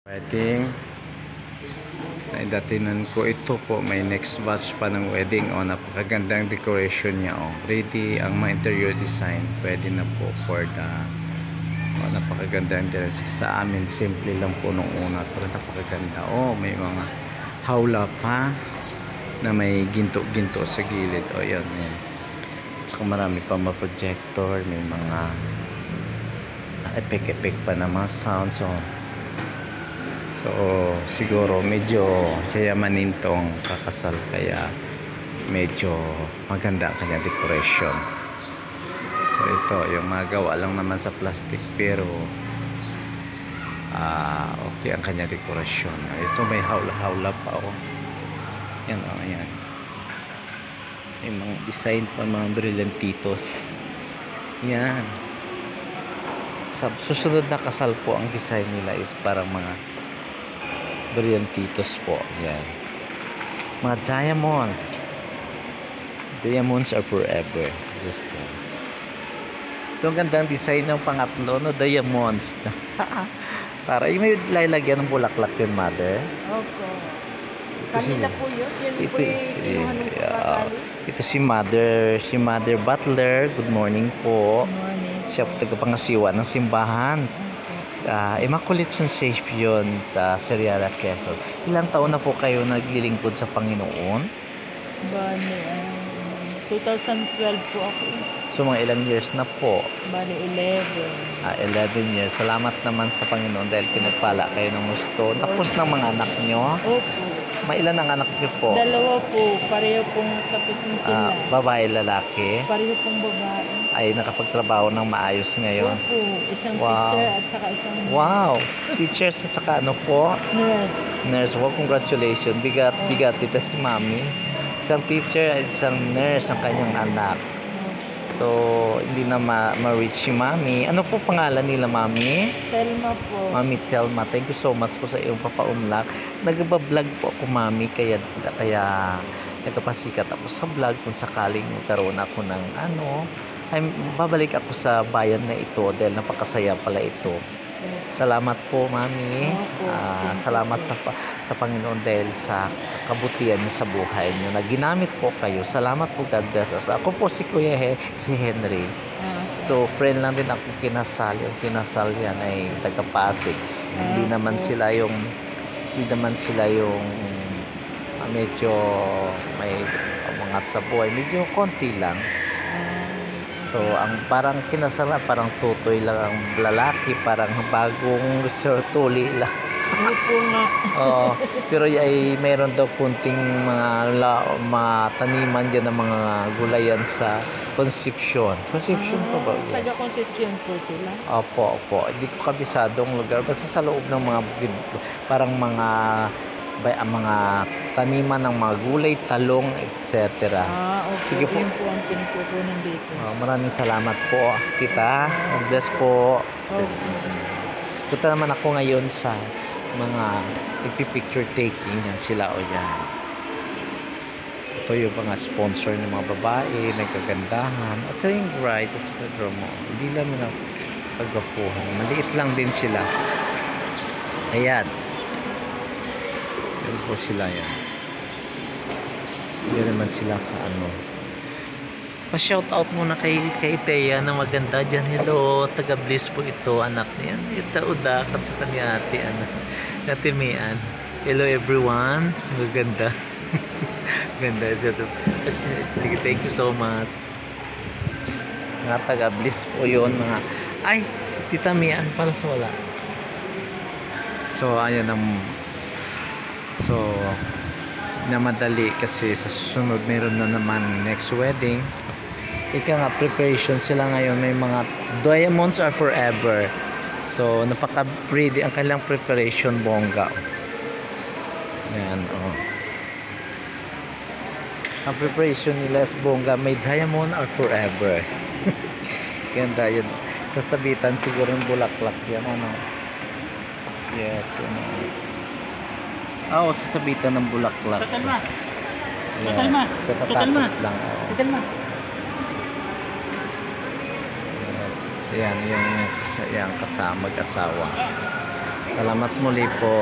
Wedding. Naidatinan ko ito po. May next batch pa ng wedding. O, napakagandang decoration niya. O, ready ang mga interior design. Pwede na po for the napakagandang dress. Sa amin, simple lang po nung una. Pero napakaganda. O, may mga hawla pa na may ginto-ginto sa gilid. O, yan. At saka marami pa mga projector. May mga epek-epek pa na mga sounds. So siguro medyo sayamanin tong kakasal, kaya medyo maganda ang kanya decoration. So ito yung magawa lang naman sa plastic, pero okay ang kanya decoration. Ito may hawla-hawla pa. Yan yan. May mga design pa, mga brillantitos. Yan. Sa susunod na kasal po, ang design nila is parang mga brillantitos po. Yan. Mga diamonds. Diamonds are forever. Just so, ang gandang design ng pangatlo, no? Diamonds. Para may lalagyan ng bulaklak yun, mother. Opo. Kanila po yun. Yun po yung ito si Mother Butler. Good morning po. Good morning. Siya po tagapangasiwa ng simbahan. Immaculate Conception, Seriara, Quezon. Ilang taon na po kayo naglilingkod sa Panginoon? Bali, 2012 po ako. So mga ilang years na po? Bali, 11. 11 years. Salamat naman sa Panginoon dahil pinagpala kayo ng gusto. Tapos ng mga anak nyo? Opo. Mailan ang anak nyo po? Dalawa po. Pareho pong tapos na sila. Babae, lalaki? Pareho pong babae. Ay nakapagtrabaho ng maayos ngayon? Opo. Isang Wow. teacher at saka isang Wow! Teachers at saka ano po? nurse. Nurse. Wow, congratulations. Bigat ito si Mami. Isang teacher at isang nurse ang kanyang anak. So, hindi na ma-reach si Mami. Ano po pangalan nila, Mami? Telma po. Mami Telma. Thank you so much po sa iyong papaunlak. Nagbablog po ako, Mami. Kaya nagpapasikat ako sa vlog kung sakaling magkaroon ako ng babalik ako sa bayan na ito dahil napakasaya pala ito. Salamat po, Mami. Salamat sa Panginoon dahil sa kabutihan niya sa buhay niyo na ginamit po kayo. Salamat po, God bless us. Ako po si Kuya si Henry. So, friend lang din ako kinasal. Yung kinasal yan ay taga-Pasig. Hindi naman sila yung medyo may umangat sa buhay. Medyo konti lang. So, ang parang kinasalan, parang tutoy lang ang lalaki, parang bagong Sir Tuli lang. Opo nga. Pero ay mayroon daw kunting mga taniman dyan ng mga gulayan sa Concepcion. Concepcion pa ba? Yes. Taga-Concepcion po sila. Opo. Hindi ko kabisadong lugar. Basta sa loob ng mga bukid, parang mga taniman ng mga gulay, talong, etc. Okay. Sige po. Yun po ang pinagkukunan dito. Maraming salamat po, tita. God-bless po. Punta naman ako ngayon sa mga nagpipicture taking. Yan sila o yan. Ito yung mga sponsor ng mga babae, nagkagandahan. At sa yung bride at sa groom mo. Hindi lang na paggapuhan. Maliit lang din sila. Ayan. Yan po sila yan. Hindi naman sila pa-shoutout muna kay Thea na maganda dyan. Hello, taga-Bliss po ito, anak niya. Ito, udak at sa kanya ate Mian. Hello everyone. Maganda. Ganda. Sige, thank you so much. Mga taga-Bliss po yun. Ay, si Tita Mian pala sa wala. So, ayan na madali kasi sa susunod meron na naman next wedding. Preparation sila ngayon. May mga diamonds are forever. So napaka-pretty ang kanilang preparation, bongga. Ayan, ang preparation nila is bongga. May diamond are forever. Ganda yun. Kasabitan siguro yung bulaklak yan. Yes, sasabitan ng bulaklak. Yes, katatapos lang. Yes, yan yung kasama mag-asawa. Salamat muli po.